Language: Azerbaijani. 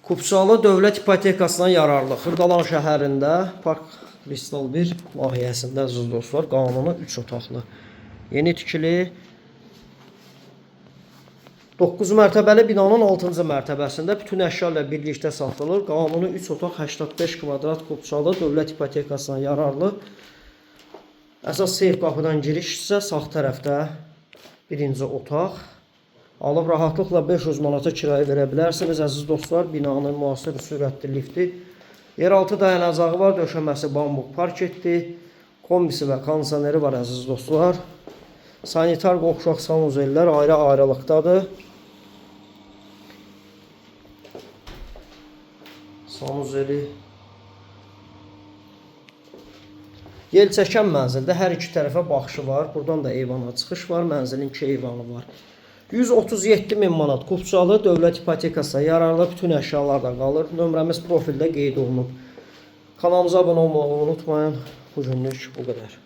Kupçalı dövlət ipotekasına yararlı Xırdalan şəhərində Park Kristal 1 layihəsində əziz dostlar, qanuni 3 otaqlı yeni tikili 9 mərtəbəli binanın 6-cı mərtəbəsində bütün əşya ilə birlikdə satılır. Qanuni 3 otaq 85 kvadrat Kupçalı dövlət ipotekasına yararlı. Əsas seyf qapıdan giriş isə sağ tərəfdə birinci otaq. Alıb rahatlıqla 500 manata kirayə verə bilərsiniz. Əziz dostlar, binanın müasir sürətli lifti, yeraltı dayanacağı var, döşəməsi bambuq parketli, kombisi və kondisioneri var əziz dostlar. Sanitar qovşaq sanuzellər ayrı-ayrılıqdadır. Sanuzeli yel çəkən mənzildə hər iki tərəfə baxışı var. Buradan da eyvana çıxış var. Mənzilin 2 eyvanı var. 137.000 manat Kupçalı dövlət ipotekasına yararlı bütün əşyalar da qalır. Nömrəmiz profildə qeyd olunub. Kanalımıza abunə olmağı unutmayın. Bu günlük bu qədər.